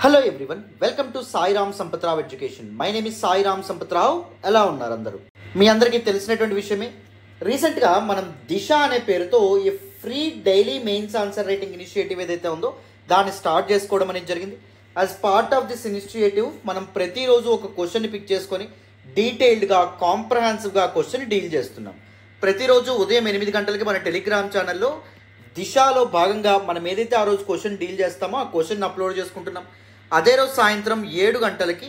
Hello everyone, welcome to Sairam Sampathrao education. My name is Sairam Sampathrao. ఎలా ఉన్నారు అందరూ? మీ అందరికీ తెలిసినటువంటి విషయమే, రీసెంట్గా మనం దిశ అనే పేరుతో ఈ free daily mains answer writing initiative ఏదైతే ఉందో దాన్ని స్టార్ట్ చేసుకోవడం అనేది జరిగింది. As part of this initiative మనం ప్రతిరోజు ఒక క్వశ్చన్ని పిక్ చేసుకొని డీటెయిల్డ్గా కాంప్రహెన్సివ్గా క్వశ్చన్ డీల్ చేస్తున్నాం. ప్రతిరోజు ఉదయం 8 గంటలకి మన టెలిగ్రామ్ ఛానల్లో దిశలో భాగంగా మనం ఏదైతే ఆ రోజు క్వశ్చన్ డీల్ చేస్తామో ఆ క్వశ్చన్ అప్లోడ్ చేసుకుంటున్నాం. అదే రోజు సాయంత్రం 7 గంటలకి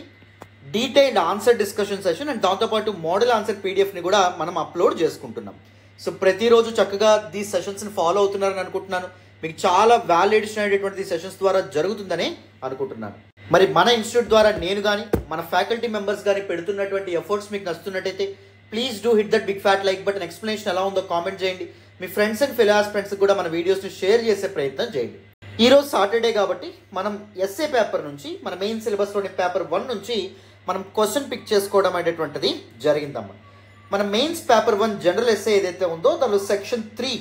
detailed answer discussion session and దాంతోపాటు మోడల్ ఆన్సర్ పీడిఎఫ్ని కూడా మనం అప్లోడ్ చేసుకుంటున్నాం. సో ప్రతిరోజు చక్కగా ఈ సెషన్స్ని ఫాలో అవుతున్నారని అనుకుంటున్నాను. మీకు చాలా వాల్యుయేషన్ అనేటువంటి సెషన్స్ ద్వారా జరుగుతుందని అనుకుంటున్నాను. మరి మన ఇన్స్టిట్యూట్ ద్వారా నేను కానీ మన ఫ్యాకల్టీ మెంబర్స్ కానీ పెడుతున్నటువంటి ఎఫర్ట్స్ మీకు నచ్చుతున్నట్టయితే please do hit that big fat like button. Explanation ఎలా ఉందో కామెంట్ చేయండి. మీ ఫ్రెండ్స్ అండ్ ఫెలో ఆస్పిరెంట్స్కి కూడా మన వీడియోస్ని షేర్ చేసే ప్రయత్నం చేయండి. ఈరోజు సాటర్డే కాబట్టి మనం ఎస్ఏ పేపర్ నుంచి మన మెయిన్ సిలబస్లోని పేపర్ 1 నుంచి మనం క్వశ్చన్ పిక్ చేసుకోవడం అనేటువంటిది జరిగిందమ్మా. మన మెయిన్స్ పేపర్ 1 జనరల్ ఎస్ఏ ఏదైతే ఉందో దానిలో section 3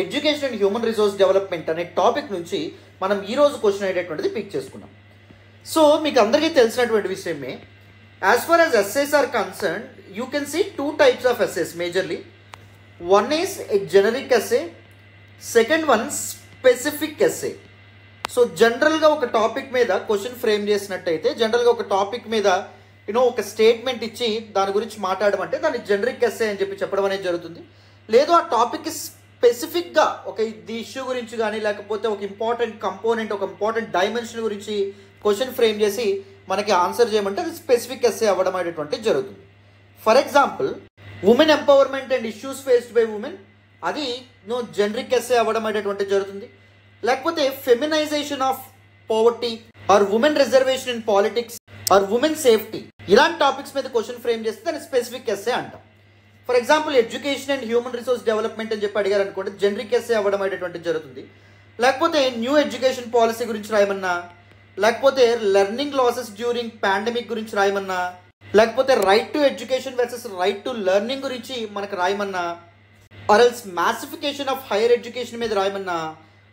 education and human resource development అనే టాపిక్ నుంచి మనం ఈరోజు క్వశ్చన్ అనేటువంటిది పిక్ చేసుకున్నాం. సో మీకు అందరికీ తెలిసినటువంటి విషయమే, as far as essays are concern you can see 2 types of essays majorly. One is a generic essay, second one specific essay. So జనరల్గా ఒక టాపిక్ మీద క్వశ్చన్ ఫ్రేమ్ చేసినట్టయితే జనరల్గా ఒక టాపిక్ మీద ఒక స్టేట్మెంట్ ఇచ్చి దాని గురించి మాట్లాడడం అంటే దాన్ని జనరిక్ ఎస్సే అని చెప్పడం అనేది జరుగుతుంది. లేదు ఆ టాపిక్కి స్పెసిఫిక్గా ఒక ది ఇష్యూ గురించి కానీ లేకపోతే ఒక ఇంపార్టెంట్ కంపోనెంట్ ఒక ఇంపార్టెంట్ డైమెన్షన్ గురించి క్వశ్చన్ ఫ్రేమ్ చేసి మనకి ఆన్సర్ చేయమంటే అది స్పెసిఫిక్ ఎస్సే అవ్వడం అనేటువంటి జరుగుతుంది. For example women empowerment and issues faced by women, అది జనరిక్ ఎస్సే అవ్వడం అనేటువంటి జరుగుతుంది. లేకపోతే feminization of poverty or women reservation in politics or women safety, ఇలాంటి టాపిక్స్ మీద క్వశ్చన్ ఫ్రేమ్ చేస్తే దాన్ని స్పెసిఫిక్ ఎస్సే అంటాం. For example education and human resource development అని చెప్పి అడిగారు అనుకోండి, జనరిక్ ఎస్సే అవ్వడం అనేటువంటి జరుగుతుంది. లేకపోతే న్యూ ఎడ్యుకేషన్ పాలసీ గురించి రాయమన్నా, లేకపోతే లెర్నింగ్ లాసెస్ డ్యూరింగ్ పాండమిక్ గురించి రాయమన్నా, లేకపోతే right to education versus right to learning గురించి మనకు రాయమన్నా, or else massification of higher education మీద రాయమన్నా,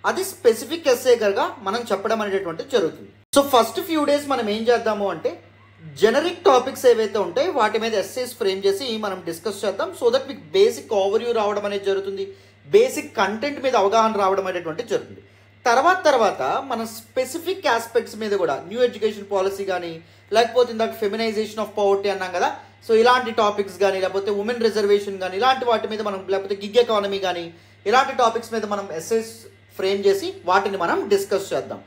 అది స్పెసిఫిక్ ఎస్సేగా మనం చెప్పడం అనేటటువంటి జరుగుతుంది. సో ఫస్ట్ ఫ్యూ డేస్ మనం ఏం చేద్దాము అంటే జనరిక్ టాపిక్స్ ఏవైతే ఉంటాయి వాటి మీద ఎస్సేస్ ఫ్రేమ్ చేసి మనం డిస్కస్ చేద్దాం. సో దట్ మీకు బేసిక్ ఓవర్వ్యూ రావడం అనేది జరుగుతుంది, బేసిక్ కంటెంట్ మీద అవగాహన రావడం అనేటువంటి జరుగుతుంది. తర్వాత మన స్పెసిఫిక్ ఆస్పెక్ట్స్ మీద కూడా న్యూ ఎడ్యుకేషన్ పాలసీ కానీ లేకపోతే ఇందాక ఫెమినైజేషన్ ఆఫ్ పవర్టీ అన్నాం కదా, సో ఇలాంటి టాపిక్స్ కానీ లేకపోతే ఉమెన్ రిజర్వేషన్ కానీ ఇలాంటి వాటి మీద మనం లేకపోతే గిగ్ ఎకానమీ కానీ ఇలాంటి టాపిక్స్ మీద మనం ఎస్సేస్ ఫ్రేమ్ చేసి వాటిని మనం డిస్కస్ చేద్దాం.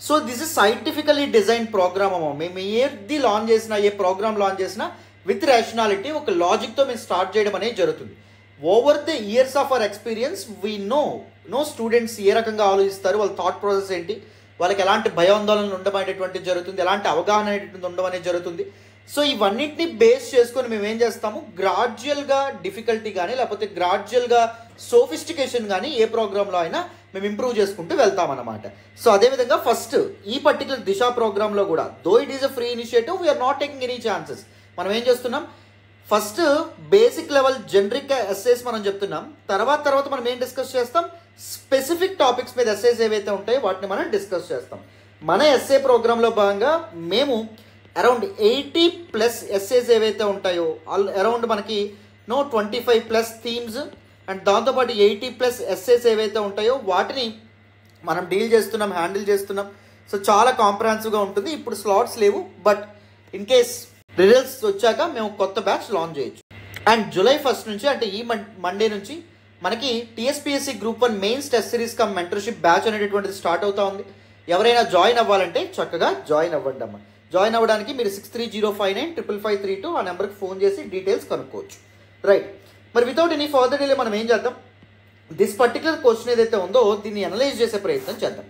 So this is scientifically design program అమ్మా. మేము ఏది లాంచ్ చేసినా ఏ ప్రోగ్రామ్ లాంచ్ చేసినా విత్ రేషనాలిటీ ఒక లాజిక్తో మేము స్టార్ట్ చేయడం అనేది జరుగుతుంది. Over the years of our experience we know students ఏ రకంగా ఆలోచిస్తారు, వాళ్ళ థాట్ ప్రాసెస్ ఏంటి, వాళ్ళకి ఎలాంటి భయాందోళనలు ఉండమనేటువంటి జరుగుతుంది, ఎలాంటి అవగాహన అనేటువంటి ఉండడం అనేది జరుగుతుంది. సో ఇవన్నింటినీ బేస్ చేసుకొని మేము ఏం చేస్తాము, గ్రాడ్యువల్గా డిఫికల్టీ కానీ లేకపోతే గ్రాడ్యువల్గా సోఫిస్టికేషన్ కానీ ఏ ప్రోగ్రాంలో అయినా మేము ఇంప్రూవ్ చేసుకుంటూ వెళ్తామన్నమాట. సో అదేవిధంగా ఫస్ట్ ఈ పర్టికులర్ దిశ ప్రోగ్రాంలో కూడా though it is a free initiative, we are not taking any chances. మనం ఏం చేస్తున్నాం, first basic level generic essays మనం చెప్తున్నాం. తర్వాత మనం ఏం డిస్కస్ చేస్తాం, స్పెసిఫిక్ టాపిక్స్ మీద ఎస్సేస్ ఏవైతే ఉంటాయో వాటిని మనం డిస్కస్ చేస్తాం. మన ఎస్ఏ ప్రోగ్రాంలో భాగంగా మేము అరౌండ్ 80+ ఎస్సేస్ ఏవైతే ఉంటాయో అరౌండ్ మనకి 25+ థీమ్స్ అండ్ దాంతోపాటు 80+ ఎస్సేస్ ఏవైతే ఉంటాయో వాటిని మనం డీల్ చేస్తున్నాం, హ్యాండిల్ చేస్తున్నాం. సో చాలా కాంప్రహెన్సివ్గా ఉంటుంది. ఇప్పుడు స్లాట్స్ లేవు, బట్ ఇన్ కేస్ రిజల్ట్స్ వచ్చాక మేము కొత్త బ్యాచ్ లాంచ్ చేయొచ్చు. అండ్ జూలై 1 నుంచి అంటే ఈ మండే నుంచి మనకి TSPSC group 1 mains test series come mentorship batch అనేటటువంటిది స్టార్ట్ అవుతా ఉంది. ఎవరైనా జాయిన్ అవ్వాలంటే చక్కగా జాయిన్ అవ్వండి అమ్మ. జాయిన్ అవ్వడానికి మీరు 6305955532 ఆ నెంబర్కి ఫోన్ చేసి డీటెయిల్స్ కనుక్కోవచ్చు. రైట్, మరి వితౌట్ ఎనీ ఫర్దర్ డిలే మనం ఏం చేద్దాం, దిస్ పర్టికులర్ క్వశ్చన్ ఏదైతే ఉందో దీన్ని అనలైజ్ చేసే ప్రయత్నం చేద్దాం.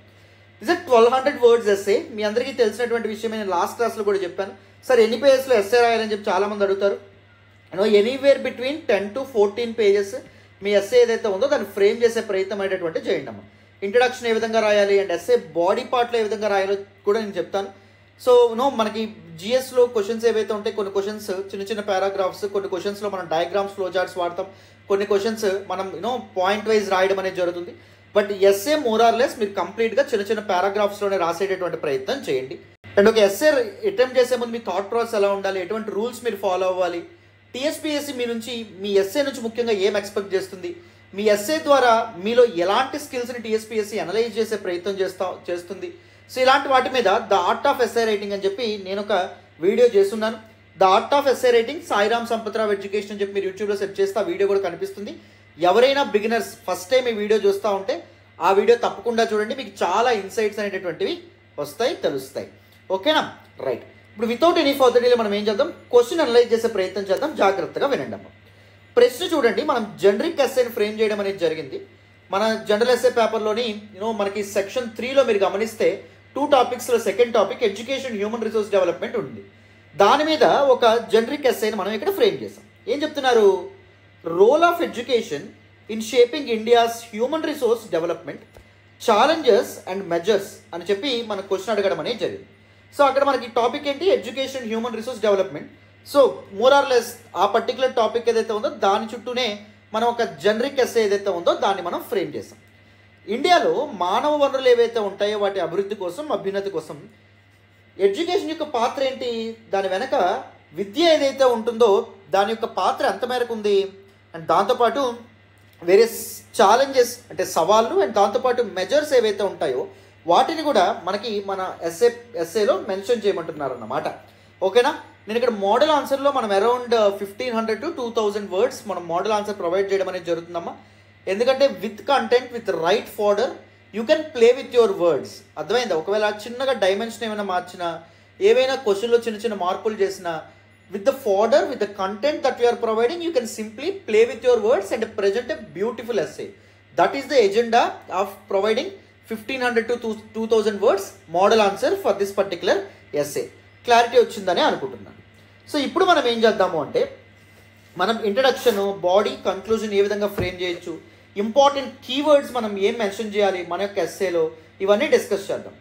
Is it 1200 words essay. మీ అందరికీ తెలిసినటువంటి విషయమే, నేను లాస్ట్ క్లాస్లో కూడా చెప్పాను. సార్ ఎన్ని పేజెస్లో ఎస్సే రాయాలని చెప్పి చాలామంది అడుగుతారు. Anywhere between 10 to 14 pages me essay ఏదైతే ఉందో దాన్ని ఫ్రేమ్ చేసే ప్రయత్నం అనేటువంటి చేయండి అమ్మ. ఇంట్రడక్షన్ ఏ విధంగా రాయాలి అండ్ ఎస్సే బాడీ పార్ట్లో ఏ విధంగా రాయాలో కూడా నేను చెప్తాను. సో మనకి జిఎస్లో క్వశ్చన్స్ ఏవైతే ఉంటాయి, కొన్ని క్వశ్చన్స్ చిన్న పారాగ్రాఫ్స్, కొన్ని క్వశ్చన్స్లో మనం డయాగ్రామ్స్, ఫ్లో చార్ట్స్ వాడతాం, కొన్ని క్వశ్చన్స్ మనం పాయింట్ వైజ్ రాయడం అనేది జరుగుతుంది. But essay more or less మీరు కంప్లీట్గా చిన్న చిన్న పారాగ్రాఫ్స్లోనే రాసేటటువంటి ప్రయత్నం చేయండి. అండ్ ఒక ఎస్ఏ అటెంప్ట్ చేసే ముందు మీ థాట్ ప్రాసెస్ ఎలా ఉండాలి, ఎటువంటి రూల్స్ మీరు ఫాలో అవ్వాలి, టీఎస్పీఎస్సీ మీ నుంచి మీ ఎస్ఏ నుంచి ముఖ్యంగా ఏం ఎక్స్పెక్ట్ చేస్తుంది, మీ ఎస్ఏ ద్వారా మీలో ఎలాంటి స్కిల్స్ని టీఎస్పీఎస్సీ అనలైజ్ చేసే ప్రయత్నం చేస్తుంది. సో ఇలాంటి వాటి మీద the art of essay writing అని చెప్పి నేను ఒక వీడియో చేస్తున్నాను. The art of essay writing Sairam Sampathrao education అని చెప్పి మీరు యూట్యూబ్లో సెర్చ్ చేస్తే ఆ వీడియో కూడా కనిపిస్తుంది. ఎవరైనా బిగినర్స్ ఫస్ట్ టైం ఈ వీడియో చూస్తూ ఉంటే ఆ వీడియో తప్పకుండా చూడండి, మీకు చాలా ఇన్సైట్స్ అనేటటువంటివి వస్తాయి, తెలుస్తాయి. ఓకేనా? రైట్. ఇప్పుడు వితౌట్ ఎనీ ఫర్దర్ డిలే మనం ఏం చేద్దాం, క్వశ్చన్ అనలైజ్ చేసే ప్రయత్నం చేద్దాం. జాగ్రత్తగా వినండి అమ్మ. ప్రశ్న చూడండి, మనం జనరిక్ ఎస్ఏని ఫ్రేమ్ చేయడం అనేది జరిగింది. మన జనరల్ ఎస్ఏ పేపర్లోని మనకి సెక్షన్ 3లో మీరు గమనిస్తే 2 టాపిక్స్లో second topic education human resource development ఉంది. దాని మీద ఒక జనరిక్ ఎస్ఏని మనం ఇక్కడ ఫ్రేమ్ చేసాం. ఏం చెప్తున్నారు, role of education in shaping India's human resource development, challenges and measures అని చెప్పి మన క్వశ్చన్ అడగడం అనేది జరిగింది. సో అక్కడ మనకి టాపిక్ ఏంటి, education human resource development. So more or less ఆ పర్టికులర్ టాపిక్ ఏదైతే ఉందో దాని చుట్టూనే మనం ఒక జనరిక్ ఎస్ఏ ఏదైతే ఉందో దాన్ని మనం ఫ్రేమ్ చేసాం. ఇండియాలో మానవ వనరులు ఏవైతే ఉంటాయో వాటి అభివృద్ధి కోసం, అభ్యున్నతి కోసం ఎడ్యుకేషన్ యొక్క పాత్ర ఏంటి, దాని వెనక విద్య ఏదైతే ఉంటుందో దాని యొక్క పాత్ర ఎంత మేరకు ఉంది, అండ్ దాంతోపాటు వేరే ఛాలెంజెస్ అంటే సవాళ్ళు, అండ్ దాంతోపాటు మెజర్స్ ఏవైతే ఉంటాయో వాటిని కూడా మనకి మన ఎస్ఏలో మెన్షన్ చేయమంటున్నారు అన్నమాట. ఓకేనా? నేను ఇక్కడ మోడల్ ఆన్సర్లో మనం అరౌండ్ 1500 to 2000 వర్డ్స్ మనం మోడల్ ఆన్సర్ ప్రొవైడ్ చేయడం అనేది జరుగుతుందమ్మా. ఎందుకంటే with content with right ఫార్డర్ you can play with your words. అర్థమైందా? ఒకవేళ చిన్నగా డైమెన్షన్ ఏమైనా మార్చినా, ఏవైనా క్వశ్చన్లో చిన్న చిన్న మార్పులు చేసినా, with the fodder, with the content that we are providing, you can simply play with your words and present a beautiful essay. That is the agenda of providing 1500 to 2000 words model answer for this particular essay. Clarity వచ్చిందని అనుకుంటున్నాను. So ఇప్పుడు మనం ఏం చేద్దాము అంటే, మనం introduction, body, conclusion ఏ విధంగా frame చేయొచ్చు, ఇంపార్టెంట్ కీవర్డ్స్ మనం ఏం మెన్షన్ చేయాలి మన యొక్క ఎస్సేలో, ఇవన్నీ డిస్కస్ చేద్దాం.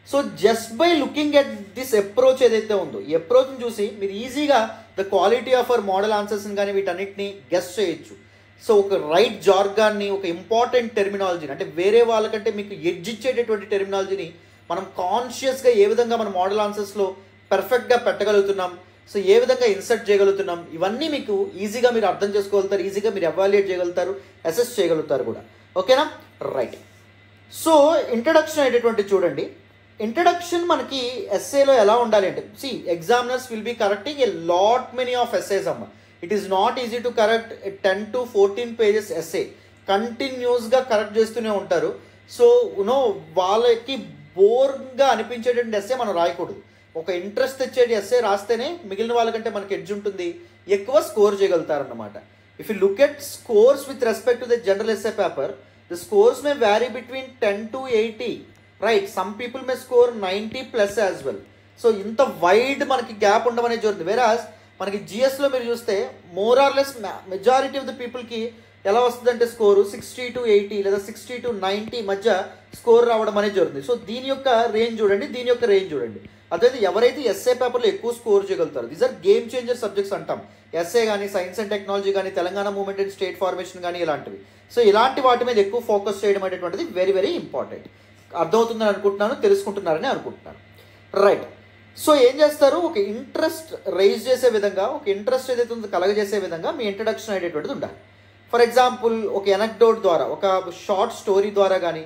So just by looking at this approach ఏదైతే ఉందో, ఈ అప్రోచ్ని చూసి మీరు ఈజీగా the quality of our model ఆన్సర్స్ని కానీ వీటన్నిటిని గెస్ చేయొచ్చు. సో ఒక రైట్ జార్గాన్ని, ఒక ఇంపార్టెంట్ టెర్మినాలజీని, అంటే వేరే వాళ్ళకంటే మీకు ఎడ్జ్ ఇచ్చేటటువంటి టెర్మినాలజీని మనం కాన్షియస్గా ఏ విధంగా మన మోడల్ ఆన్సర్స్లో పర్ఫెక్ట్గా పెట్టగలుగుతున్నాం, సో ఏ విధంగా ఇన్సర్ట్ చేయగలుగుతున్నాం, ఇవన్నీ మీకు ఈజీగా మీరు అర్థం చేసుకోగలుగుతారు, ఈజీగా మీరు ఎవాల్యుయేట్ చేయగలుగుతారు, అసెస్ చేయగలుగుతారు కూడా. ఓకేనా? రైట్. సో ఇంట్రడక్షన్ అనేటటువంటి చూడండి. ఇంట్రడక్షన్ మనకి ఎస్ఏలో ఎలా ఉండాలి అంటే, examiners will be correcting a lot many of essays అమ్మ. It is not easy to correct 10 to 14 pages essay. కంటిన్యూస్గా కరెక్ట్ చేస్తూనే ఉంటారు. సో వాళ్ళకి బోర్గా అనిపించేటువంటి ఎస్ఏ మనం రాయకూడదు. ఒక ఇంట్రెస్ట్ తెచ్చేది ఎస్ఏ రాస్తేనే మిగిలిన వాళ్ళకంటే మనకి ఎడ్జ్ ఉంటుంది, ఎక్కువ స్కోర్ చేయగలుగుతారన్నమాట. If you look at scores with respect to the general essay paper, the scores may vary between 10 to 80. Right, some people may score 90+ as well. So ఇంత వైడ్ మనకి gap ఉండడం అనేది జరుగుతుంది. వేరాజ్ మనకి జిఎస్లో మీరు చూస్తే more or less majority of the పీపుల్కి ఎలా వస్తుందంటే స్కోరు 60 to 80 లేదా 60 to 90 మధ్య స్కోర్ రావడం అనేది జరుగుతుంది. సో దీని యొక్క రేంజ్ చూడండి, దీని యొక్క రేంజ్ చూడండి. అదైతే ఎవరైతే ఎస్ఏ పేపర్లో ఎక్కువ స్కోర్ చేయగలుగుతారు, these are game changer subjects అంటాం. ఎస్ఏ కానీ, సైన్స్ అండ్ టెక్నాలజీ కానీ, Telangana movement and state formation కానీ, ఇలాంటివి. సో ఇలాంటి వాటి మీద ఎక్కువ ఫోకస్ చేయడం అనేటువంటిది వెరీ వెరీ ఇంపార్టెంట్. అర్థమవుతుందని అనుకుంటున్నాను, తెలుసుకుంటున్నారని అనుకుంటున్నాను. రైట్. సో ఏం చేస్తారు, ఒక ఇంట్రెస్ట్ రైజ్ చేసే విధంగా, ఒక ఇంట్రెస్ట్ ఏదైతే ఉందో కలగజేసే విధంగా మీ ఇంట్రడక్షన్ అనేటువంటిది ఉండాలి. ఫర్ ఎగ్జాంపుల్ ఒక ఎనక్డోట్ ద్వారా, ఒక షార్ట్ స్టోరీ ద్వారా కానీ,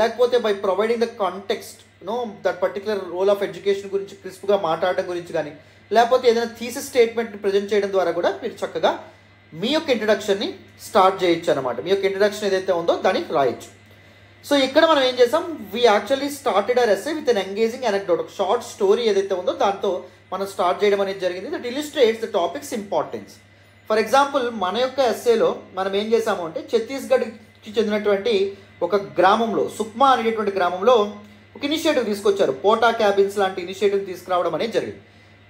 లేకపోతే by providing the context that particular role of education గురించి క్రిస్ప్గా మాట్లాడడం గురించి కానీ, లేకపోతే ఏదైనా థీసిస్ స్టేట్మెంట్ని ప్రజెంట్ చేయడం ద్వారా కూడా మీరు చక్కగా మీ యొక్క ఇంట్రడక్షన్ని స్టార్ట్ చేయొచ్చు అనమాట. మీ యొక్క ఇంట్రడక్షన్ ఏదైతే ఉందో దానికి రాయొచ్చు. సో ఇక్కడ మనం ఏం చేసాం, we actually started our essay with an engaging anecdote. ఒక షార్ట్ స్టోరీ ఏదైతే ఉందో దాంతో మనం స్టార్ట్ చేయడం అనేది జరిగింది. That illustrates the topic's importance. For example మన యొక్క ఎస్సేలో మనం ఏం చేసాము అంటే, ఛత్తీస్గఢ్కి చెందినటువంటి ఒక గ్రామంలో, సుక్మా అనేటువంటి గ్రామంలో ఒక ఇనిషియేటివ్ తీసుకొచ్చారు. పోటా క్యాబిన్స్ లాంటి ఇనిషియేటివ్ తీసుకురావడం అనేది జరిగింది.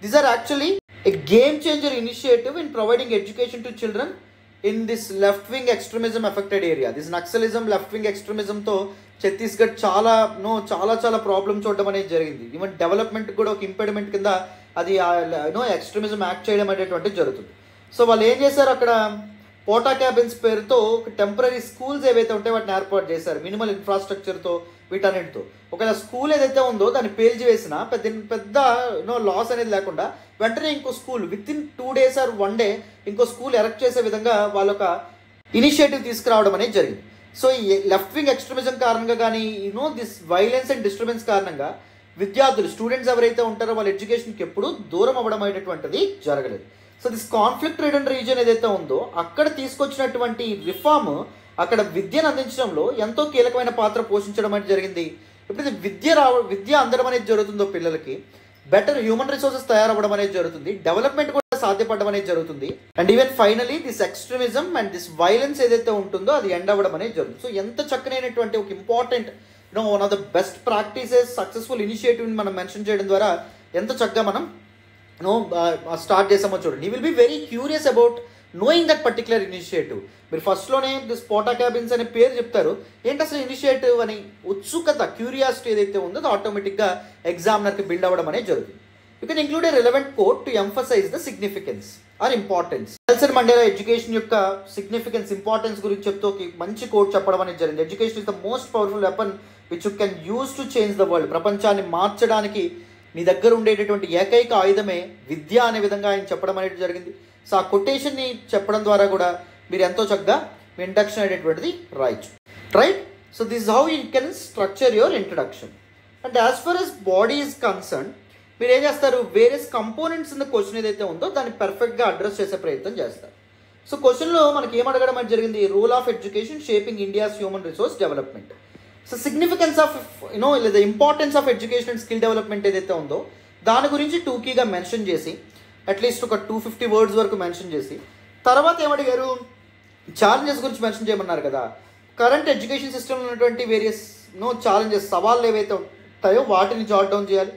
These are actually a game changer initiative in providing education to children in this left wing extremism affected area. This naxalism, left wing ఎక్స్ట్రీమిజంతో ఛత్తీస్గఢ్ చాలా ప్రాబ్లమ్ చూడడం అనేది జరిగింది. ఈవెన్ డెవలప్మెంట్ కూడా ఒక ఇంపెడిమెంట్ కింద అది ఎక్స్ట్రీమిజం యాక్ట్ చేయడం అనేటువంటిది జరుగుతుంది. సో వాళ్ళు ఏం చేశారు, అక్కడ పోటా క్యాబిన్స్ పేరుతో టెంపరీ స్కూల్స్ ఏవైతే ఉంటాయో వాటిని ఏర్పాటు చేశారు మినిమల్ ఇన్ఫ్రాస్ట్రక్చర్తో వీటన్నిటితో. ఒకవేళ స్కూల్ ఏదైతే ఉందో దాన్ని పేల్చివేసినా పెద్ద లాస్ అనేది లేకుండా వెంటనే ఇంకో school with in 2 days or 1 day ఇంకో స్కూల్ ఎరెక్ట్ చేసే విధంగా వాళ్ళొక ఇనిషియేటివ్ తీసుకురావడం అనేది జరిగింది. సో ఈ లెఫ్ట్ వింగ్ ఎక్స్ట్రీమిజం కారణంగా కానీ దిస్ వైలెన్స్ అండ్ డిస్టర్బెన్స్ కారణంగా విద్యార్థులు స్టూడెంట్స్ ఎవరైతే ఉంటారో వాళ్ళ ఎడ్యుకేషన్కి ఎప్పుడు దూరం అవ్వడం అనేటటువంటిది జరగలేదు. So this conflict ridden region ఏదైతే ఉందో అక్కడ తీసుకొచ్చినటువంటి రిఫార్మ్ అక్కడ విద్యను అందించడంలో ఎంతో కీలకమైన పాత్ర పోషించడం అనేది జరిగింది. ఎప్పుడైతే విద్య అందడం అనేది జరుగుతుందో పిల్లలకి బెటర్ హ్యూమన్ రిసోర్సెస్ తయారవ్వడం అనేది జరుగుతుంది, డెవలప్మెంట్ కూడా సాధ్యపడడం అనేది జరుగుతుంది. And even finally this extremism and this violence ఏదైతే ఉంటుందో అది ఎండ్ అవ్వడం అనేది జరుగుతుంది. సో ఎంత చక్కనైనటువంటి ఒక important one of the best practices successful ఇనిషియేటివ్ని మనం మెన్షన్ చేయడం ద్వారా ఎంత చక్కగా మనం స్టార్ట్ చేసామో చూడండి. You will be very curious about knowing that particular initiative. మీరు ఫస్ట్లోనే దిస్ పోటా క్యాబిన్స్ అనే పేరు చెప్తారు, ఏంటి అసలు ఇనిషియేటివ్ అని ఉత్సుకత క్యూరియాసిటీ ఏదైతే ఉందో అది ఆటోమేటిక్గా ఎగ్జామినర్కి బిల్డ్ అవ్వడం అనేది జరుగుతుంది. You can include a relevant quote to emphasize the significance or importance. Nelson Mandela education యొక్క సిగ్నిఫికెన్స్ ఇంపార్టెన్స్ గురించి చెప్తూ మంచి కోట్ చెప్పడం అనేది జరిగింది. Education is the most powerful weapon which you can use to change the world. ప్రపంచాన్ని మార్చడానికి నీ దగ్గర ఉండేటటువంటి ఏకైక ఆయుధమే విద్య అనే విధంగా ఆయన చెప్పడం అనేది జరిగింది. సో ఆ కొటేషన్ని చెప్పడం ద్వారా కూడా మీరు ఎంతో చక్కగా మీ ఇంట్రడక్షన్ అనేటటువంటిది రాయొచ్చు, right? So this is how you can structure your introduction. And as for as body is concern మీరు ఏం చేస్తారు, various components in the question ఏదైతే ఉందో దాన్ని పర్ఫెక్ట్గా అడ్రస్ చేసే ప్రయత్నం చేస్తారు. సో క్వశ్చన్లో మనకి ఏం అడగడం అనేది జరిగింది, role of education shaping India's human resource development. So significance of లేదా importance of education and skill development ఏదైతే ఉందో దాని గురించి టూకీగా మెన్షన్ చేసి అట్లీస్ట్ ఒక 250 words వరకు మెన్షన్ చేసి తర్వాత ఏమడిగారు, ఛాలెంజెస్ గురించి మెన్షన్ చేయమన్నారు కదా. కరెంట్ ఎడ్యుకేషన్ సిస్టంలో ఉన్నటువంటి వేరియస్ ఛాలెంజెస్ సవాళ్ళు ఏవైతే ఉంటాయో వాటిని జాట్ డౌన్ చేయాలి.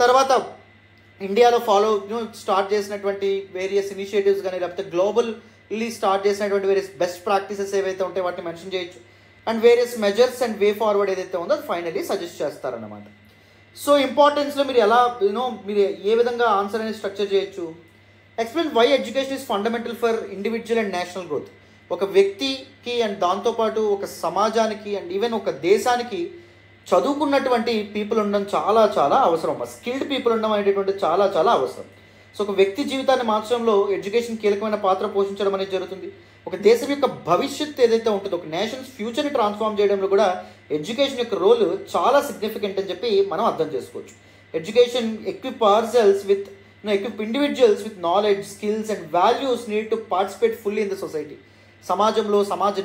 తర్వాత ఇండియాలో స్టార్ట్ చేసినటువంటి వేరియస్ ఇనిషియేటివ్స్ కానీ లేకపోతే గ్లోబల్లీ స్టార్ట్ చేసినటువంటి వేరియస్ బెస్ట్ ప్రాక్టీసెస్ ఏవైతే ఉంటాయో వాటిని మెన్షన్ చేయొచ్చు. And various measures and way forward ఏదైతే ఉందో అది ఫైనలీ సజెస్ట్ చేస్తారన్నమాట. సో ఇంపార్టెన్స్లో మీరు ఎలా మీరు ఏ విధంగా ఆన్సర్ అనేది స్ట్రక్చర్ చేయొచ్చు. Explain why education is fundamental for individual and national growth. ఒక వ్యక్తికి అండ్ దాంతోపాటు ఒక సమాజానికి అండ్ ఈవెన్ ఒక దేశానికి చదువుకున్నటువంటి పీపుల్ ఉండడం చాలా చాలా అవసరం. స్కిల్డ్ పీపుల్ ఉండడం అనేటటువంటి చాలా చాలా అవసరం. సో ఒక వ్యక్తి జీవితాన్ని మార్చడంలో ఎడ్యుకేషన్ కీలకమైన పాత్ర పోషించడం అనేది జరుగుతుంది. ఒక దేశం యొక్క భవిష్యత్తు ఏదైతే ఉంటుందో ఒక నేషన్స్ ఫ్యూచర్ని ట్రాన్స్ఫార్మ్ చేయడంలో కూడా ఎడ్యుకేషన్ యొక్క రోల్ చాలా సిగ్నిఫికెంట్ అని చెప్పి మనం అర్థం చేసుకోవచ్చు. Education equip individuals with knowledge, skills and values need to participate fully in the society. సమాజ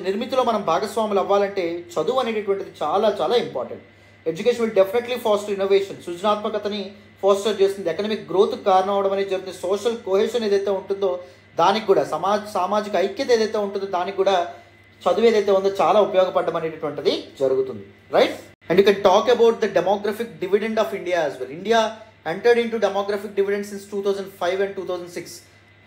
నిర్మితిలో మనం భాగస్వాములు అవ్వాలంటే చదువు అనేటటువంటిది చాలా చాలా important. Education will definitely foster innovation, సృజనాత్మకతని ఫాస్టర్ చేస్తుంది, ఎకనామిక్ గ్రోత్ కారణం అవడం అనేది జరుగుతుంది. సోషల్ కోహెషన్ ఏదైతే ఉంటుందో దానికి కూడా సామాజిక ఐక్యత ఏదైతే ఉంటుందో దానికి కూడా చదువు ఏదైతే ఉందో చాలా ఉపయోగపడడం అనేటటువంటిది జరుగుతుంది, right? And you can talk about the demographic dividend of India as well. India entered in to demographic dividend since 2005 and 2006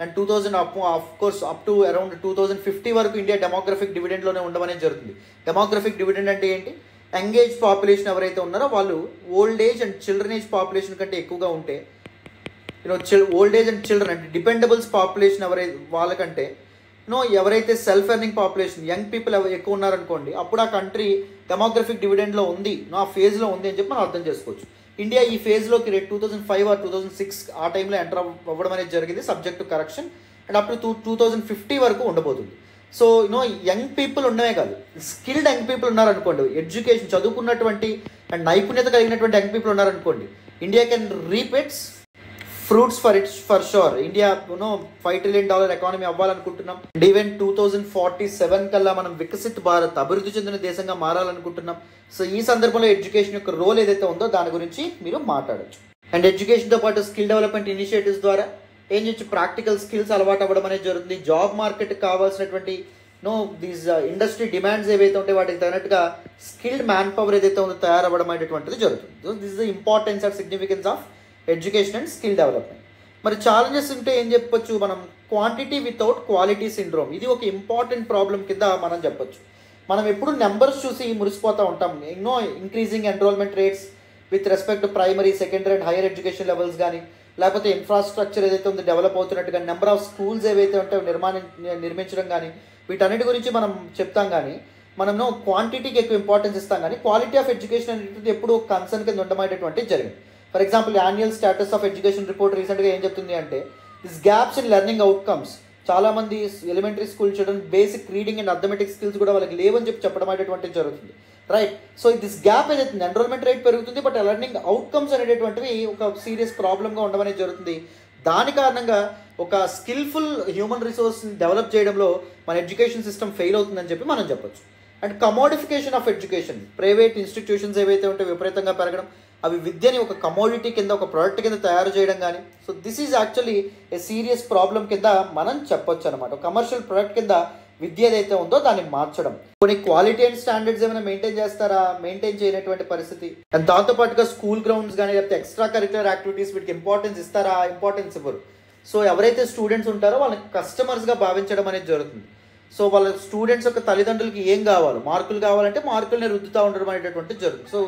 and 2000 of course up to around 2050 వరకు ఇండియా డెమోగ్రఫిక్ డివిడెండ్లోనే ఉండడం అనేది జరుగుతుంది. డెమోగ్రఫిక్ డివిడెండ్ అంటే ఏంటి, young age population ఎవరైతే ఉన్నారో వాళ్ళు old age and children age population కంటే ఎక్కువగా ఉంటే ఓల్డ్ ఏజ్ అండ్ చిల్డ్రన్ అంటే డిపెండబుల్స్ పాపులేషన్ వాళ్ళకంటే ఎవరైతే self earning population young people ఎక్కువ ఉన్నారనుకోండి అప్పుడు ఆ కంట్రీ డెమోగ్రఫిక్ డివిడెండ్లో ఉంది, ఆ ఫేజ్లో ఉంది అని చెప్పి మనం అర్థం చేసుకోవచ్చు. ఇండియా ఈ ఫేజ్లోకి 2005 or 2006 ఆ టైంలో ఎంటర్ అవ్వడం అనేది జరిగింది subject to correction. And up to 2050 వరకు ఉండబోతుంది. సో యంగ్ పీపుల్ ఉండమే కాదు, స్కిల్డ్ యంగ్ పీపుల్ ఉన్నారనుకోండి, ఎడ్యుకేషన్ చదువుకున్నటువంటి అండ్ నైపుణ్యత కలిగినటువంటి యంగ్ పీపుల్ ఉన్నారనుకోండి, India can reap its fruits for sure. India $5 trillion economy అవ్వాలనుకుంటున్నాం. అండ్ ఈవెన్ 2047 కల్లా మనం వికసిత్ భారత్ అభివృద్ధి చెందిన దేశంగా మారాలనుకుంటున్నాం. సో ఈ సందర్భంలో ఎడ్యుకేషన్ యొక్క రోల్ ఏదైతే ఉందో దాని గురించి మీరు మాట్లాడచ్చు. అండ్ ఎడ్యుకేషన్తో పాటు స్కిల్ డెవలప్మెంట్ ఇనిషియేటివ్స్ ద్వారా ఏం చేయొచ్చు, ప్రాక్టికల్ స్కిల్స్ అలవాటు అవ్వడం అనేది జరుగుతుంది. జాబ్ మార్కెట్కి కావాల్సినటువంటి దీస్ ఇండస్ట్రీ డిమాండ్స్ ఏవైతే ఉంటాయి వాటికి తగినట్టుగా స్కిల్డ్ మ్యాన్ పవర్ ఏదైతే ఉందో తయారవ్వడం అనేటువంటిది జరుగుతుంది. So this is the importance and significance of education and skill development. మరి ఛాలెంజెస్ ఉంటే ఏం చెప్పొచ్చు మనం, క్వాంటిటీ వితౌట్ క్వాలిటీ సిండ్రోమ్. ఇది ఒక ఇంపార్టెంట్ ప్రాబ్లం కింద మనం చెప్పొచ్చు. మనం ఎప్పుడు నెంబర్స్ చూసి మురిసిపోతూ ఉంటాం, increasing enrolment rates, with respect to primary, secondary and higher education levels కానీ, లేకపోతే ఇన్ఫ్రాస్ట్రక్చర్ ఏదైతే ఉందో డెవలప్ అవుతున్నట్టు కానీ, నెంబర్ ఆఫ్ స్కూల్స్ ఏవైతే ఉంటాయో నిర్మించడం కానీ, వీటన్నిటి గురించి మనం చెప్తాం. కానీ మనము క్వాంటిటీకి ఎక్కువ ఇంపార్టెన్స్ ఇస్తాం, కానీ క్వాలిటీ ఆఫ్ ఎడ్యుకేషన్ అనేటువంటి ఎప్పుడు కన్సర్న్ కింద ఉండమనేటువంటి జరిగింది. For example annual status of education report రీసెంట్గా ఏం చెప్తుంది అంటే, this gaps in learning outcomes, చాలామంది elementary school children basic reading and arithmetic skills కూడా వాళ్ళకి లేవని చెప్పడం అనేటువంటిది జరుగుతుంది. రైట్. సో దిస్ గ్యాప్ ఏదైతే ఎన్రోల్మెంట్ రేట్ పెరుగుతుంది, బట్ లెర్నింగ్ అవుట్కమ్స్ అనేటువంటివి ఒక సీరియస్ ప్రాబ్లమ్గా ఉండడం అనేది జరుగుతుంది. దాని కారణంగా ఒక స్కిల్ఫుల్ హ్యూమన్ రిసోర్స్ని డెవలప్ చేయడంలో మన ఎడ్యుకేషన్ సిస్టమ్ ఫెయిల్ అవుతుందని చెప్పి మనం చెప్పొచ్చు. And commodification of education, private institutions ఏవైతే ఉంటే విపరీతంగా పెరగడం, అవి విద్యని ఒక కమోడిటీ కింద, ఒక ప్రోడక్ట్ కింద తయారు చేయడం కానీ, so this is actually A serious problem కింద మనం చెప్పొచ్చు అనమాట. కమర్షియల్ ప్రోడక్ట్ కింద విద్య ఏదైతే ఉందో దాన్ని మార్చడం. కొన్ని క్వాలిటీ అండ్ స్టాండర్డ్స్ ఏమైనా మెయింటైన్ చేస్తారా? మెయింటైన్ చేయనటువంటి పరిస్థితి. అండ్ దాంతోపాటుగా స్కూల్ గ్రౌండ్స్ కానీ, లేకపోతే ఎక్స్ట్రా కరిక్యులర్ యాక్టివిటీస్ వీటికి ఇంపార్టెన్స్ ఇస్తారా? ఇంపార్టెన్స్ ఇవ్వరు. సో ఎవరైతే స్టూడెంట్స్ ఉంటారో వాళ్ళని కస్టమర్స్గా భావించడం అనేది జరుగుతుంది. సో వాళ్ళ స్టూడెంట్స్ యొక్క తల్లిదండ్రులకి ఏం కావాలో, మార్కులు కావాలంటే మార్కుల్ని రుద్దుతూ ఉండడం అనేటటువంటి జరుగుతుంది. సో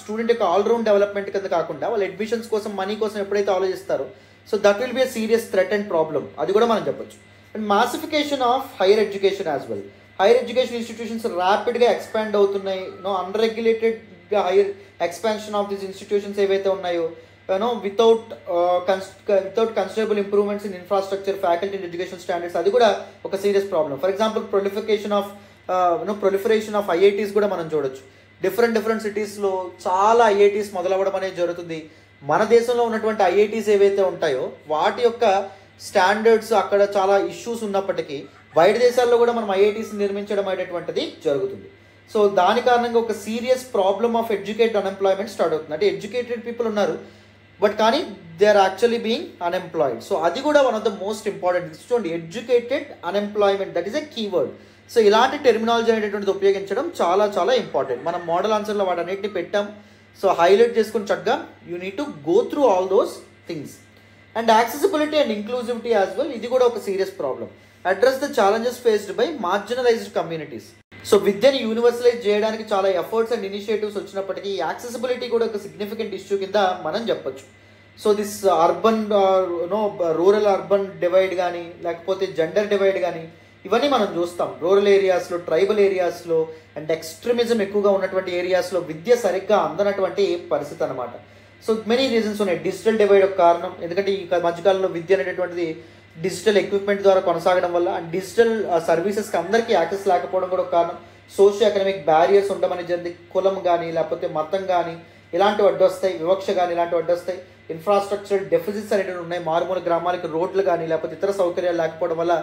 స్టూడెంట్ యొక్క ఆల్రౌండ్ డెవలప్మెంట్ కింద కాకుండా వాళ్ళ అడ్మిషన్స్ కోసం, మనీ కోసం ఎప్పుడైతే ఆలోచిస్తారో, so that will be a serious threat and problem. అది కూడా మనం చెప్పొచ్చు. And massification of higher education as well. Higher education institutions ర్యాపిడ్గా ఎక్స్పాండ్ అవుతున్నాయి. అన్రెగ్యులేటెడ్గా higher expansion of these institutions ఏవైతే ఉన్నాయో, without considerable improvements in infrastructure, faculty and education standards, అది కూడా ఒక serious problem. For example proliferation of IITs కూడా మనం చూడొచ్చు. డిఫరెంట్ సిటీస్లో చాలా ఐఐటీస్ మొదలవ్వడం అనేది జరుగుతుంది. మన దేశంలో ఉన్నటువంటి ఐఐటీస్ ఏవైతే ఉంటాయో వాటి యొక్క స్టాండర్డ్స్ అక్కడ చాలా ఇష్యూస్ ఉన్నప్పటికీ బయట దేశాల్లో కూడా మనం ఐఐటీస్ నిర్మించడం అనేటువంటిది జరుగుతుంది. సో దాని కారణంగా ఒక serious problem of educated unemployment start అవుతుంది. అంటే ఎడ్యుకేటెడ్ పీపుల్ ఉన్నారు, బట్ కానీ they are actually being unemployed. So అది కూడా one of the most important. చూడండి, educated unemployment, that is a keyword. So ఇలాంటి టెర్మినాలజీ అనేటువంటిది ఉపయోగించడం చాలా చాలా ఇంపార్టెంట్. మనం మోడల్ ఆన్సర్లో వాటన్నిటిని పెట్టాం. సో హైలైట్ చేసుకుని చక్కగా you need to go through all those things. And accessibility and inclusivity as well, ఇది కూడా ఒక serious problem. Address the challenges faced by marginalised communities. So విద్యని యూనివర్సలైజ్ చేయడానికి చాలా ఎఫర్ట్స్ అండ్ ఇనిషియేటివ్స్ వచ్చినప్పటికీ యాక్సెసిబిలిటీ కూడా ఒక సిగ్నిఫికెంట్ ఇష్యూ కింద మనం చెప్పొచ్చు. So this urban rural urban divide కానీ, లేకపోతే జెండర్ డివైడ్ కానీ, ఇవన్నీ మనం చూస్తాం. రూరల్ ఏరియాస్లో, ట్రైబల్ ఏరియాస్లో అండ్ ఎక్స్ట్రీమిజం ఎక్కువగా ఉన్నటువంటి ఏరియాస్లో విద్య సరిగ్గా అందనటువంటి పరిస్థితి అనమాట. సో మెనీ రీజన్స్ ఉన్నాయి. డిజిటల్ డివైడ్ ఒక కారణం, ఎందుకంటే ఈ మధ్యకాలంలో విద్య అనేటువంటిది డిజిటల్ ఎక్విప్మెంట్ ద్వారా కొనసాగడం వల్ల అండ్ డిజిటల్ సర్వీసెస్కి అందరికీ యాక్సెస్ లేకపోవడం కూడా ఒక కారణం. సోషియో ఎకనామిక్ బ్యారియర్స్ ఉండడం అనేది జరిగింది. కులం కానీ, లేకపోతే మతం కానీ ఇలాంటివి అడ్డొస్తాయి, వివక్ష కానీ ఇలాంటివి అడ్డొస్తాయి. ఇన్ఫ్రాస్ట్రక్చర్ డెఫిసిట్స్ అనేవి ఉన్నాయి. మారుమూల గ్రామాలకి రోడ్లు కానీ, లేకపోతే ఇతర సౌకర్యాలు లేకపోవడం వల్ల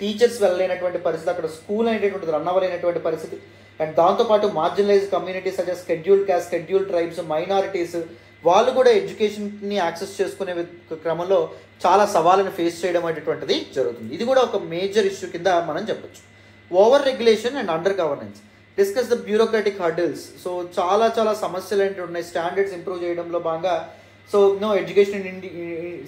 టీచర్స్ వెళ్ళలేనటువంటి పరిస్థితి, అక్కడ స్కూల్ అనేటువంటిది రన్ అవ్వలేనటువంటి పరిస్థితి. అండ్ దాంతోపాటు marginalise communities such as scheduled caste, scheduled tribes, minorities, వాళ్ళు కూడా ఎడ్యుకేషన్ని యాక్సెస్ చేసుకునే క్రమంలో చాలా సవాళ్ళను ఫేస్ చేయడం అనేటువంటిది జరుగుతుంది. ఇది కూడా ఒక మేజర్ ఇష్యూ కింద మనం చెప్పొచ్చు. Over regulation and under governance. Discuss the bureaucratic hurdles. So చాలా చాలా సమస్యలు ఏంటి ఉన్నాయి స్టాండర్డ్స్ ఇంప్రూవ్ చేయడంలో భాగంగా. So education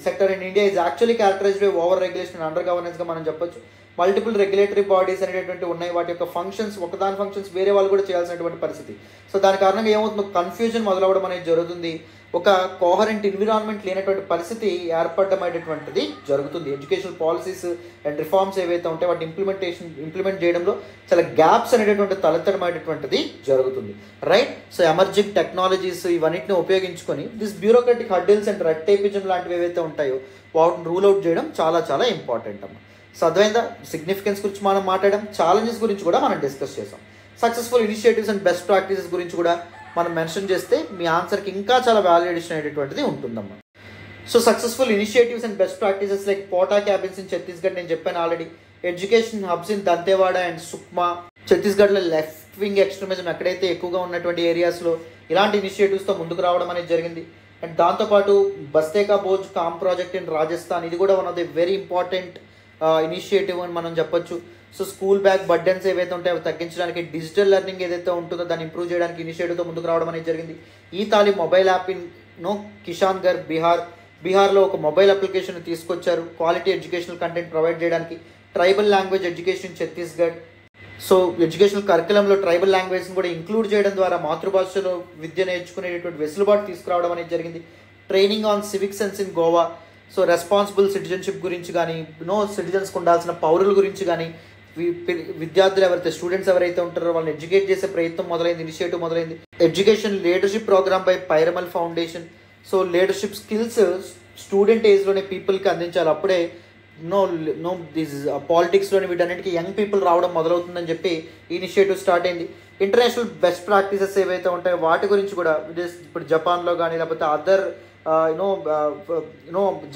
sector in India is actually characterised by over regulation and under గవర్నెన్స్గా మనం చెప్పొచ్చు. మల్టిపుల్ రెగ్యులేటరీ బాడీస్ అనేటువంటి ఉన్నాయి. వాటి యొక్క ఫంక్షన్స్, ఒకదాని ఫంక్షన్స్ వేరే వాళ్ళు కూడా చేయాల్సినటువంటి పరిస్థితి. సో దాని కారణంగా ఏమవుతుంది, కన్ఫ్యూజన్ మొదలవడం అనేది జరుగుతుంది. ఒక కోహరెంట్ ఎన్విరాన్మెంట్ లేనటువంటి పరిస్థితి ఏర్పడడం అనేటువంటిది జరుగుతుంది. ఎడ్యుకేషనల్ పాలసీస్ అండ్ రిఫార్మ్స్ ఏవైతే ఉంటాయో వాటి ఇంప్లిమెంట్ చేయడంలో చాలా గ్యాప్స్ అనేటటువంటి తలెత్తడం అనేటువంటిది జరుగుతుంది. రైట్. సో ఎమర్జింగ్ టెక్నాలజీస్ ఇవన్నిటిని ఉపయోగించుకొని this bureaucratic hurdles and red tapism లాంటివి ఏవైతే ఉంటాయో వాటిని రూల్ అవుట్ చేయడం చాలా చాలా ఇంపార్టెంట్ అమ్మ. సో అర్థమైందా? సిగ్నిఫికెన్స్ గురించి మనం మాట్లాడడం, ఛాలెంజెస్ గురించి కూడా మనం డిస్కస్ చేసాం. Successful initiatives and best practices గురించి కూడా మనం మెన్షన్ చేస్తే మీ ఆన్సర్కి ఇంకా చాలా వాల్యూ అడిషన్ అనేటువంటిది ఉంటుందమ్మా. So successful initiatives and best practices like Pota cabins in Chhattisgarh, నేను చెప్పాను already. Education hubs in Dantewada and Sukma. ఛత్తీస్గఢ్లో లెఫ్ట్ వింగ్ ఎక్స్ట్రీమిజం ఎక్కడైతే ఎక్కువగా ఉన్నటువంటి ఏరియాస్లో ఇలాంటి ఇనిషియేటివ్స్తో ముందుకు రావడం అనేది జరిగింది. అండ్ దాంతోపాటు బస్తేకా బోజ్ కామ్ ప్రాజెక్ట్ ఇన్ రాజస్థాన్, ఇది కూడా one of the very important initiative అని మనం చెప్పొచ్చు. సో స్కూల్ బ్యాగ్ బర్డెన్స్ ఏవైతే ఉంటాయో అవి తగ్గించడానికి, డిజిటల్ లెర్నింగ్ ఏదైతే ఉంటుందో దాన్ని ఇంప్రూవ్ చేయడానికి ఇనిషియేటివ్తో ముందుకు రావడం అనేది జరిగింది. ఈ Taleem mobile app in Kishangarh బీహార్లో ఒక మొబైల్ అప్లికేషన్ తీసుకొచ్చారు క్వాలిటీ ఎడ్యుకేషనల్ కంటెంట్ ప్రొవైడ్ చేయడానికి. Tribal language education in Chhattisgarh. So educational కరికులంలో ట్రైబల్ లాంగ్వేజ్ని కూడా ఇంక్లూడ్ చేయడం ద్వారా మాతృభాషలో విద్య నేర్చుకునేటటువంటి వెసులుబాటు తీసుకురావడం అనేది జరిగింది. Training on civic sense in Goa. So responsible citizenship గురించి కానీ, సిటిజన్స్కి ఉండాల్సిన పౌరుల గురించి కానీ, విద్యార్థులు ఎవరైతే స్టూడెంట్స్ ఎవరైతే ఉంటారో వాళ్ళని ఎడ్యుకేట్ చేసే ప్రయత్నం మొదలైంది, ఇనిషియేటివ్ మొదలైంది. Education leadership program by Piramal foundation. So leadership skills student ఏజ్లోనే పీపుల్కి అందించాలి. అప్పుడే దిస్ పాలిటిక్స్లోని వీటన్నిటికీ యంగ్ పీపుల్ రావడం మొదలవుతుందని చెప్పి ఈ ఇనిషియేటివ్ స్టార్ట్ అయింది. ఇంటర్నేషనల్ బెస్ట్ ప్రాక్టీసెస్ ఏవైతే ఉంటాయో వాటి గురించి కూడా ఇప్పుడు జపాన్లో కానీ లేకపోతే అదర్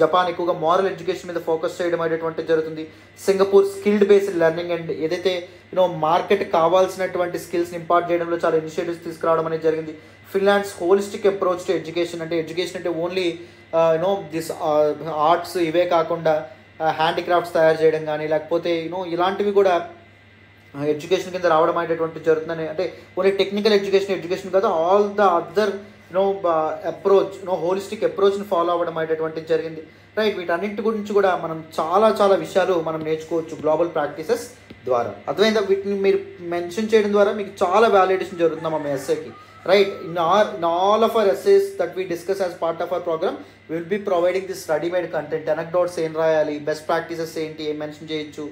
జపాన్ ఎక్కువగా మారల్ ఎడ్యుకేషన్ మీద ఫోకస్ చేయడం అనేటువంటి జరుగుతుంది. Singapore skilled based learning and ఏదైతే మార్కెట్ కావాల్సినటువంటి స్కిల్స్ని ఇంపార్ట్ చేయడంలో చాలా ఇనిషియేటివ్స్ తీసుకురావడం అనేది జరిగింది. ఫిన్లాండ్స్ హోలిస్టిక్ అప్రోచ్ టు ఎడ్యుకేషన్. అంటే ఎడ్యుకేషన్ అంటే ఓన్లీ దిస్ ఆర్ట్స్ ఇవే కాకుండా హ్యాండిక్రాఫ్ట్స్ తయారు చేయడం కానీ లేకపోతే ఇలాంటివి కూడా ఎడ్యుకేషన్ కింద రావడం అనేటువంటి జరుగుతుందని. అంటే ఓన్లీ టెక్నికల్ ఎడ్యుకేషన్ కాదు, all the other approach holistic అప్రోచ్ని ఫాలో అవ్వడం అనేటువంటిది జరిగింది. రైట్, వీటన్నింటి గురించి కూడా మనం చాలా చాలా విషయాలు మనం నేర్చుకోవచ్చు గ్లోబల్ ప్రాక్టీసెస్ ద్వారా. అర్థమైందా? వీటిని మీరు మెన్షన్ చేయడం ద్వారా మీకు చాలా వ్యాలిడేషన్ జరుగుతుంది మా ఎస్ఏకి. Right, in all of our essays that we discuss as part of our program, we will be providing this ready-made content. Anecdotes ఏం రాయాలి, బెస్ట్ ప్రాక్టీసెస్ ఏంటి ఏం మెన్షన్ చేయొచ్చు,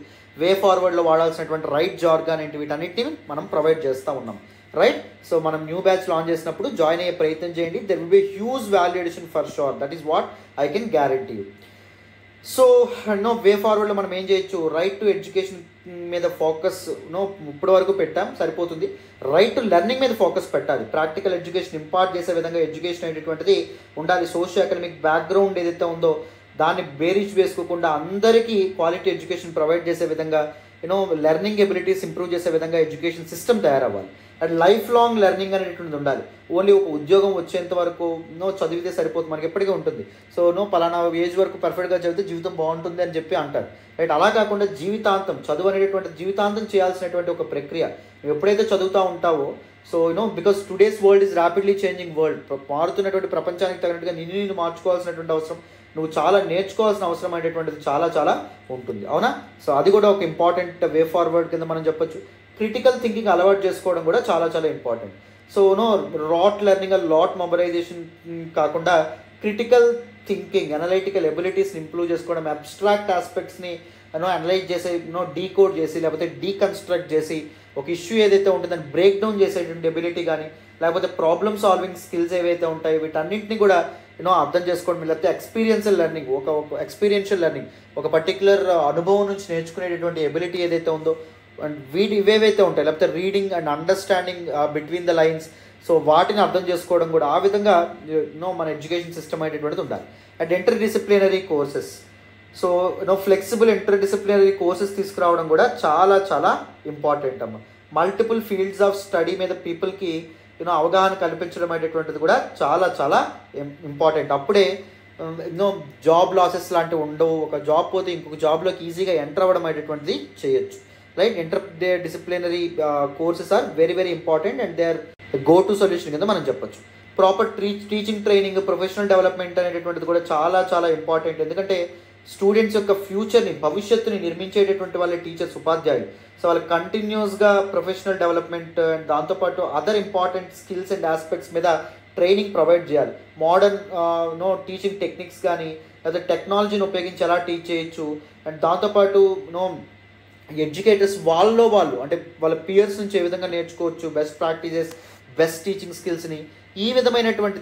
వే ఫార్వర్డ్లో వాడాల్సినటువంటి రైట్ జార్గాన్ ఏంటి, వీటన్నిటిని మనం ప్రొవైడ్ చేస్తూ ఉన్నాం. రైట్, సో మనం న్యూ బ్యాచ్ లాంచ్ చేసినప్పుడు జాయిన్ అయ్యే ప్రయత్నం చేయండి. There will be huge valuation for sure. That is what I can guarantee you. So way ఫార్వర్డ్లో మనం ఏం చేయొచ్చు, రైట్ టు ఎడ్యుకేషన్ మీద ఫోకస్ ఇప్పటి వరకు పెట్టాం, సరిపోతుంది. రైట్ టు లెర్నింగ్ మీద ఫోకస్ పెట్టాలి. ప్రాక్టికల్ ఎడ్యుకేషన్ ఇంపార్ట్ చేసే విధంగా ఎడ్యుకేషన్ అనేటువంటిది ఉండాలి. సోషియో ఎకనామిక్ బ్యాక్గ్రౌండ్ ఏదైతే ఉందో దాన్ని బేరీజ్ వేసుకోకుండా అందరికీ క్వాలిటీ ఎడ్యుకేషన్ ప్రొవైడ్ చేసే విధంగా లెర్నింగ్ ఎబిలిటీస్ ఇంప్రూవ్ చేసే విధంగా ఎడ్యుకేషన్ సిస్టమ్ తయారవ్వాలి. అండ్ లైఫ్ లాంగ్ లెర్నింగ్ అనేటువంటిది ఉండాలి. ఓన్లీ ఒక ఉద్యోగం వచ్చేంత వరకు చదివితే సరిపోతుంది, మనకి ఎప్పటికీ ఉంటుంది. సో పలానా ఏజ్ వరకు పర్ఫెక్ట్గా చదివితే జీవితం బాగుంటుంది అని చెప్పి అంటారు. రైట్, అలా కాకుండా జీవితాంతం చదువు అనేటువంటి జీవితాంతం చేయాల్సినటువంటి ఒక ప్రక్రియ. నువ్వు ఎప్పుడైతే చదువుతూ ఉంటావో, so because today's world is rapidly changing world. మారుతున్నటువంటి ప్రపంచానికి తగినట్టుగా నిన్ను మార్చుకోవాల్సినటువంటి అవసరం, నువ్వు చాలా నేర్చుకోవాల్సిన అవసరం అనేటువంటిది చాలా చాలా ఉంటుంది. అవునా? సో అది కూడా ఒక ఇంపార్టెంట్ వే ఫార్వర్డ్ కింద మనం చెప్పొచ్చు. క్రిటికల్ థింకింగ్ అలవాటు చేసుకోవడం కూడా చాలా చాలా important. So lot learning lot mobilisation కాకుండా క్రిటికల్ థింకింగ్, అనలైటికల్ ఎబిలిటీస్ని ఇంప్రూవ్ చేసుకోవడం, అబ్స్ట్రాక్ట్ ఆస్పెక్ట్స్ని అనలైజ్ చేసి డీకోడ్ చేసి లేకపోతే డీకన్స్ట్రక్ట్ చేసి ఒక ఇష్యూ ఏదైతే ఉంటుందో దాన్ని బ్రేక్ డౌన్ చేసేటువంటి ఎబిలిటీ కానీ లేకపోతే ప్రాబ్లమ్ సాల్వింగ్ స్కిల్స్ ఏవైతే ఉంటాయో వీటన్నింటినీ కూడా అర్థం చేసుకోవడం. లేకపోతే ఎక్స్పీరియన్షియల్ లెర్నింగ్, ఒక ఎక్స్పీరియన్షియల్ లెర్నింగ్, ఒక పర్టికులర్ అనుభవం నుంచి నేర్చుకునేటటువంటి ఎబిలిటీ ఏదైతే ఉందో అండ్ ఇవేవైతే ఉంటాయి, లేకపోతే reading and understanding between the lines. So వాటిని అర్థం చేసుకోవడం కూడా ఆ విధంగా మన ఎడ్యుకేషన్ సిస్టమ్ అనేటువంటిది ఉండాలి. And inter disciplinary courses. So flexible inter disciplinary courses తీసుకురావడం కూడా చాలా చాలా ఇంపార్టెంట్ అమ్మ. మల్టిపుల్ ఫీల్డ్స్ ఆఫ్ స్టడీ మీద పీపుల్కి అవగాహన కల్పించడం అనేటువంటిది కూడా చాలా చాలా ఇంపార్టెంట్. అప్పుడే జాబ్ లాసెస్ లాంటివి ఉండవు. ఒక జాబ్ పోతే ఇంకొక జాబ్లోకి ఈజీగా ఎంటర్ అవ్వడం అనేటువంటిది చేయొచ్చు. Right, inter disciplinary courses are very very important and they are go to solution కింద మనం చెప్పొచ్చు. Proper teaching training, professional development అనేటటువంటిది కూడా చాలా చాలా ఇంపార్టెంట్. ఎందుకంటే స్టూడెంట్స్ యొక్క ఫ్యూచర్ని, భవిష్యత్తుని నిర్మించేటటువంటి వాళ్ళ టీచర్స్, ఉపాధ్యాయులు. సో వాళ్ళకి కంటిన్యూస్గా ప్రొఫెషనల్ డెవలప్మెంట్ అండ్ దాంతోపాటు other important skills and aspects మీద ట్రైనింగ్ ప్రొవైడ్ చేయాలి. మోడర్న్ టీచింగ్ టెక్నిక్స్ కానీ లేదా టెక్నాలజీని ఉపయోగించి ఎలా టీచ్ చేయొచ్చు అండ్ దాంతోపాటు ఎడ్యుకేటర్స్ వాళ్ళు అంటే వాళ్ళ పియర్స్ నుంచి ఏ విధంగా నేర్చుకోవచ్చు, బెస్ట్ ప్రాక్టీసెస్, బెస్ట్ టీచింగ్ స్కిల్స్ని, ఈ విధమైనటువంటి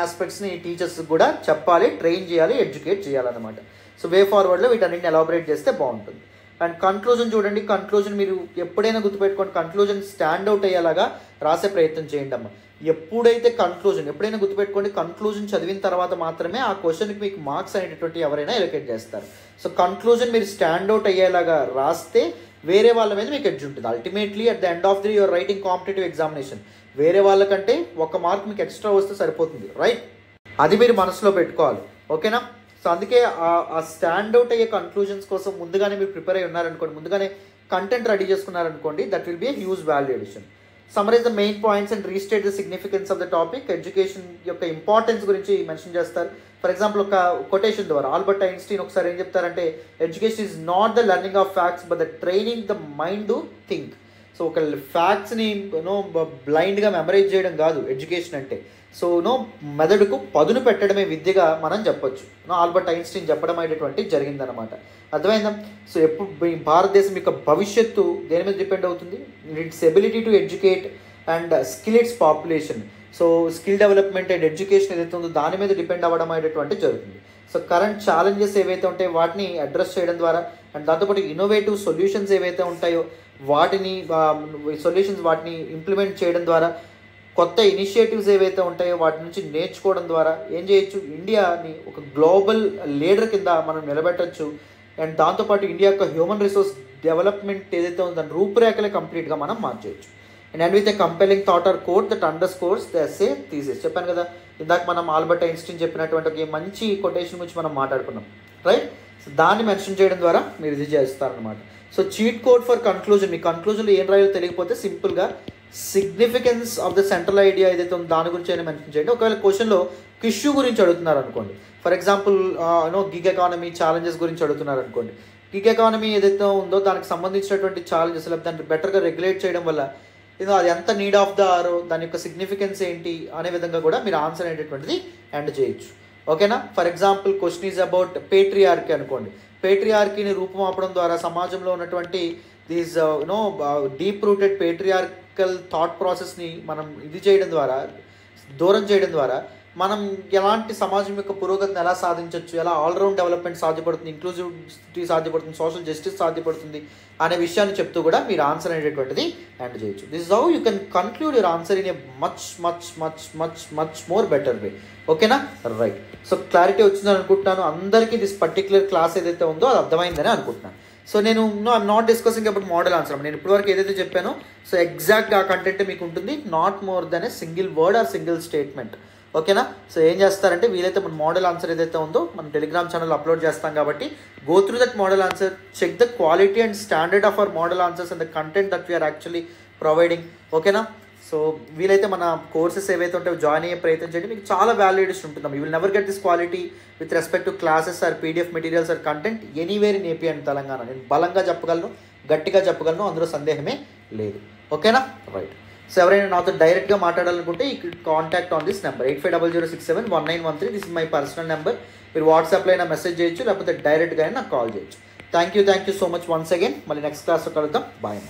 ఆస్పెక్ట్స్ని టీచర్స్ కూడా చెప్పాలి, ట్రైన్ చేయాలి, ఎడ్యుకేట్ చేయాలన్నమాట. సో వే ఫార్వర్డ్లో వీటన్నింటిని ఎలాబరేట్ చేస్తే బాగుంటుంది. అండ్ కన్క్లూజన్ చూడండి. కన్క్లూజన్ మీరు ఎప్పుడైనా గుర్తుపెట్టుకోండి, కన్క్లూజన్ స్టాండ్ అవుట్ అయ్యేలాగా రాసే ప్రయత్నం చేయండి అమ్మ. ఎప్పుడైనా గుర్తుపెట్టుకోండి, కన్క్లూజన్ చదివిన తర్వాత మాత్రమే ఆ క్వశ్చన్కి మీకు మార్క్స్ అనేటటువంటి ఎవరైనా ఎలొకేట్ చేస్తారు. సో కన్క్లూజన్ మీరు స్టాండ్ అవుట్ అయ్యేలాగా రాస్తే వేరే వాళ్ళ మీద మీకు ఎడ్జ్ ఉంటుంది. Ultimately at the end of the your writing competitive examination వేరే వాళ్ళకంటే 1 మార్క్ మీకు ఎక్స్ట్రా వస్తే సరిపోతుంది. రైట్, అది మీరు మనసులో పెట్టుకోవాలి. ఓకేనా? సో అందుకే ఆ స్టాండ్ అవుట్ అయ్యే కన్క్లూజన్స్ కోసం ముందుగానే మీరు ప్రిపేర్ అయ్యి ఉన్నారనుకోండి, ముందుగానే కంటెంట్ రెడీ చేసుకున్నారనుకోండి, that will be a huge value addition. Summarise the main points and restate the significance of the topic. Education యొక్క ఇంపార్టెన్స్ గురించి మెన్షన్ చేస్తారు. ఫర్ ఎగ్జాంపుల్ ఒక కొటేషన్ ద్వారా ఆల్బర్ట్ ఐన్స్టీన్ ఒకసారి ఏం చెప్తారంటే, education is not the learning of facts but the training the mind to think. So ఒక ఫ్యాక్ట్స్ని బ్లైండ్గా మెమరైజ్ చేయడం కాదు ఎడ్యుకేషన్ అంటే. సో మెదడుకు పదును పెట్టడమే విద్యగా మనం చెప్పొచ్చు. ఆల్బర్ట్ ఐన్స్టీన్ చెప్పడం అనేటువంటి జరిగిందనమాట. అర్థమైందా? సో ఎప్పుడు భారతదేశం యొక్క భవిష్యత్తు దేని మీద డిపెండ్ అవుతుంది? It's ability to educate and skill it's population. So skill development and education ఏదైతే ఉందో దాని మీద డిపెండ్ అవ్వడం అనేటువంటి జరుగుతుంది. సో కరెంట్ ఛాలెంజెస్ ఏవైతే ఉంటాయో వాటిని అడ్రస్ చేయడం ద్వారా అండ్ దాంతోపాటు ఇన్నోవేటివ్ సొల్యూషన్స్ ఏవైతే ఉంటాయో వాటిని ఇంప్లిమెంట్ చేయడం ద్వారా, కొత్త ఇనిషియేటివ్స్ ఏవైతే ఉంటాయో వాటి నుంచి నేర్చుకోవడం ద్వారా ఏం చేయొచ్చు? ఇండియాని ఒక గ్లోబల్ లీడర్ కింద మనం నిలబెట్టచ్చు. అండ్ దాంతోపాటు ఇండియా యొక్క హ్యూమన్ రిసోర్స్ డెవలప్మెంట్ ఏదైతే ఉందో దాని రూపురేఖలే కంప్లీట్గా మనం మార్చేయచ్చు. And with a compelling thought or quote that underscores the essay thesis. చెప్పాను కదా ఇందాక మనం ఆల్బర్ట్ ఐన్స్టీన్ చెప్పినటువంటి ఒక మంచి కొటేషన్ గురించి మనం మాట్లాడుకున్నాం, రైట్? సో దాన్ని మెన్షన్ చేయడం ద్వారా మీరు ఇది చేస్తారనమాట. So cheat code for conclusion. మీ కన్క్లూజన్లో ఏం రాయాలో తెలియకపోతే సింపుల్గా significance of the central idea ఏదైతే ఉందో దాని గురించి అయినా మెన్షన్ చేయండి. ఒకవేళ క్వశ్చన్లో ఇష్యూ గురించి అడుగుతున్నారు అనుకోండి, for example gig economy challenges గురించి అడుగుతున్నారు అనుకోండి. గిగ్ ఎకానమీ ఏదైతే ఉందో దానికి సంబంధించినటువంటి ఛాలెంజెస్ దాన్ని బెటర్గా రెగ్యులేట్ చేయడం వల్ల అది ఎంత నీడ్ ఆఫ్ ద ఆర్, దాని యొక్క సిగ్నిఫికెన్స్ ఏంటి అనే విధంగా కూడా మీరు ఆన్సర్ అనేటటువంటిది ఎండ్ చేయొచ్చు. ఓకేనా? For example question is about patriarchy అనుకోండి. పేట్రియార్కీని రూపుమాపడం ద్వారా సమాజంలో ఉన్నటువంటి these deep rooted patriarchal thought ప్రాసెస్ని మనం దూరం చేయడం ద్వారా మనం ఎలాంటి సమాజం యొక్క పురోగతిని ఎలా సాధించవచ్చు, ఎలా ఆల్రౌండ్ డెవలప్మెంట్ సాధ్యపడుతుంది, ఇంక్లూజివిటీ సాధ్యపడుతుంది, సోషల్ జస్టిస్ సాధ్యపడుతుంది అనే విషయాన్ని చెప్తూ కూడా మీరు ఆన్సర్ అనేటటువంటిది ఎండ్ చేయొచ్చు. This is how you can conclude your answer in a much much much much much more better way. ఓకేనా? రైట్. సో క్లారిటీ వచ్చిందని అనుకుంటున్నాను. అందరికీ దిస్ పర్టిక్యులర్ క్లాస్ ఏదైతే ఉందో అది అర్థమైందని అనుకుంటున్నాను. సో నేను I'm not discussing about model answer. నేను ఇప్పటివరకు ఏదైతే చెప్పానో సో ఎగ్జాక్ట్ ఆ కంటెంట్ మీకు ఉంటుంది, not more than a single word or single statement. ఓకేనా? సో ఏం చేస్తారంటే వీలైతే మన మోడల్ ఆన్సర్ ఏదైతే ఉందో మన టెలిగ్రామ్ ఛానల్ అప్లోడ్ చేస్తాం కాబట్టి go through that model answer, check the quality and standard of our model answers and the content that we are actually providing. ఓకేనా? సో వీలైతే మన కోర్సెస్ ఏవైతే ఉంటాయో జాయిన్ అయ్యే ప్రయత్నం చేయండి. మీకు చాలా వాల్యూ ఎడిషన్ ఉంటుంది. You will never get this quality with respect to classes or PDF materials or content anywhere in AP and Telangana. నేను బలంగా చెప్పగలను, గట్టిగా చెప్పగలను, అందులో సందేహమే లేదు. ఓకేనా? రైట్. సో ఎవరైనా నాతో డైరెక్ట్గా మాట్లాడాలనుకుంటే ఈ contact on this number 8500671913. This is my personal number. మీరు వాట్సాప్లో అయినా మెసేజ్ చేయొచ్చు, లేకపోతే డైరెక్ట్గా అయినా నాకు కాల్ చేయొచ్చు. Thank you so much once again. మళ్ళీ నెక్స్ట్ క్లాస్లో కలుద్దాం. బాయ్.